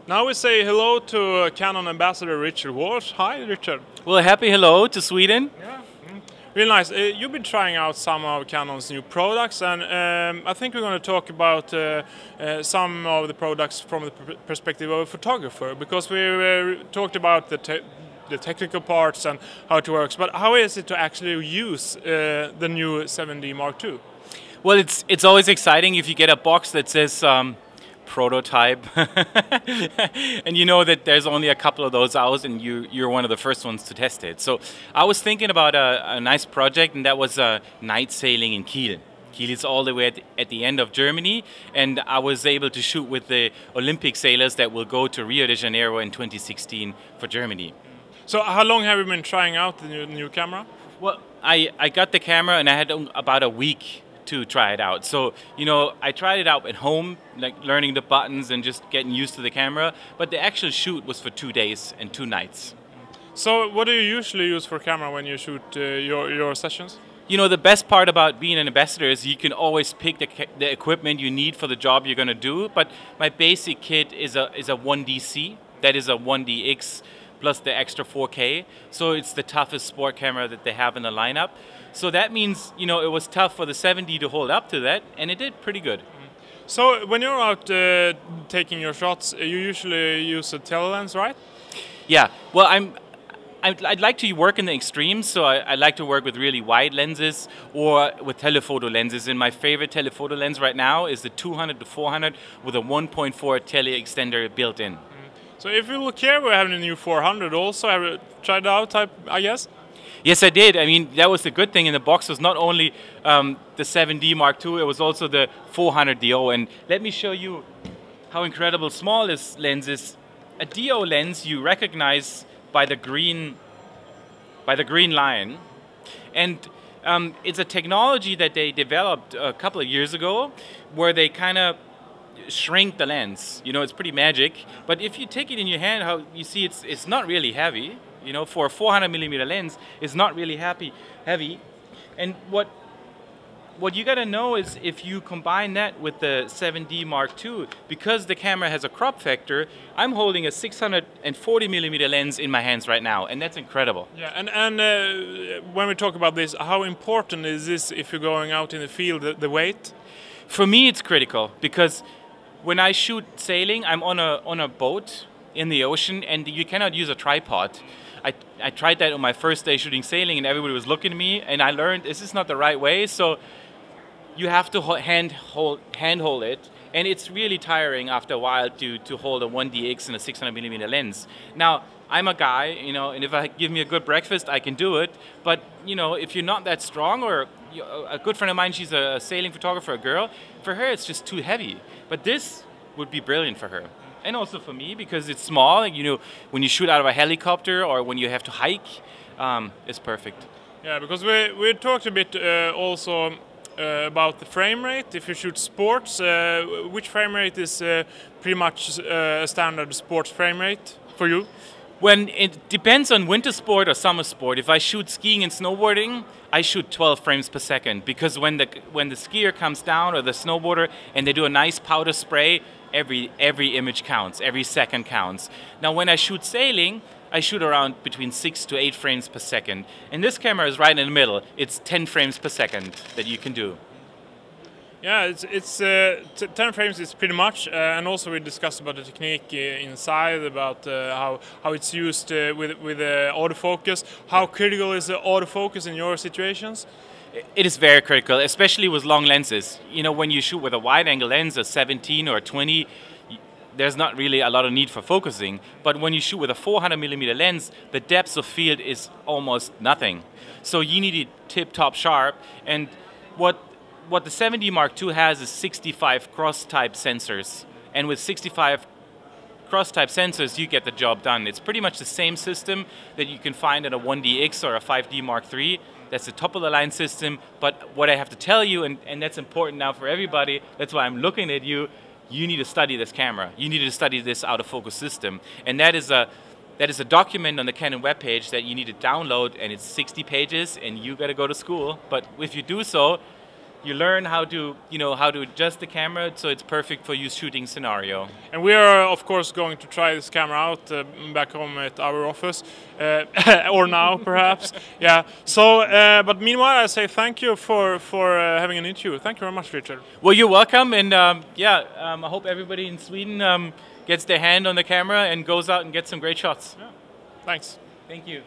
Now we say hello to Canon ambassador Richard Walch. Hi, Richard. Well, happy hello to Sweden. Yeah. Really nice. You've been trying out some of Canon's new products, and I think we're going to talk about some of the products from the perspective of a photographer, because we talked about the technical parts and how it works. But how is it to actually use the new 7D Mark II? Well, it's always exciting if you get a box that says prototype, and you know that there's only a couple of those out, and you're one of the first ones to test it. So I was thinking about a nice project, and that was night sailing in Kiel. Kiel is all the way at the end of Germany, and I was able to shoot with the Olympic sailors that will go to Rio de Janeiro in 2016 for Germany. So how long have you been trying out the new camera? Well, I got the camera and I had about a week to try it out. So, you know, I tried it out at home, like learning the buttons and just getting used to the camera, but the actual shoot was for 2 days and 2 nights. So what do you usually use for camera when you shoot your sessions? You know, the best part about being an ambassador is you can always pick the equipment you need for the job you're going to do, but my basic kit is a 1DC, that is a 1DX plus the extra 4K, so it's the toughest sport camera that they have in the lineup. So that means, you know, it was tough for the 7D to hold up to that, and it did pretty good. So when you're out taking your shots, you usually use a telelens, right? Yeah, well, I'd like to work in the extremes, so I like to work with really wide lenses or with telephoto lenses. And my favorite telephoto lens right now is the 200 to 400 with a 1.4 tele extender built in. So if you look here, we're having a new 400 also. Have you tried it out, I guess? Yes, I did. I mean, that was the good thing in the box was not only the 7D Mark II, it was also the 400 DO. And let me show you how incredible small this lens is. A DO lens you recognize by the green line. And it's a technology that they developed a couple of years ago where they kind of shrink the lens. You know, it's pretty magic. But if you take it in your hand, how you see it's not really heavy. You know, for a 400mm lens, it's not really heavy. And what you gotta know is if you combine that with the 7D Mark II, because the camera has a crop factor, I'm holding a 640mm lens in my hands right now, and that's incredible. Yeah, and when we talk about this, how important is this if you're going out in the field, the weight? For me, it's critical, because when I shoot sailing, I'm on a boat in the ocean, and you cannot use a tripod. I tried that on my first day shooting sailing, and everybody was looking at me, and I learned this is not the right way. So you have to handhold it, and it's really tiring after a while to hold a 1DX and a 600mm lens. Now, I'm a guy, you know, and if I give me a good breakfast, I can do it. But you know, if you're not that strong, or a good friend of mine, she's a sailing photographer, a girl, for her it's just too heavy. But this would be brilliant for her. And also for me, because it's small, you know, when you shoot out of a helicopter or when you have to hike, it's perfect. Yeah, because we talked a bit also about the frame rate. If you shoot sports, which frame rate is pretty much a standard sports frame rate for you? When it depends on winter sport or summer sport. If I shoot skiing and snowboarding, I shoot 12 frames per second, because when the skier comes down or the snowboarder and they do a nice powder spray, every image counts, every second counts. Now when I shoot sailing, I shoot around between 6 to 8 frames per second. And this camera is right in the middle. It's 10 frames per second that you can do. Yeah, it's 10 frames is pretty much, and also we discussed about the technique inside, about how it's used with autofocus. How critical is the autofocus in your situations? It is very critical, especially with long lenses. You know, when you shoot with a wide-angle lens, a 17 or a 20, there's not really a lot of need for focusing. But when you shoot with a 400mm lens, the depth of field is almost nothing. So you need it tip-top sharp. And what the 7D Mark II has is 65 cross-type sensors. And with 65 cross-type sensors, you get the job done. It's pretty much the same system that you can find in a 1DX or a 5D Mark III. That's the top-of-the-line system. But what I have to tell you, and that's important now for everybody, that's why I'm looking at you, you need to study this camera. You need to study this autofocus system. And that is a document on the Canon webpage that you need to download, and it's 60 pages, and you got to go to school. But if you do so, You learn how to, how to adjust the camera so it's perfect for your shooting scenario. And we are, of course, going to try this camera out back home at our office, or now, perhaps. Yeah. So, but meanwhile, I say thank you for having an interview. Thank you very much, Richard. Well, you're welcome, and I hope everybody in Sweden gets their hand on the camera and goes out and gets some great shots. Yeah. Thanks. Thank you.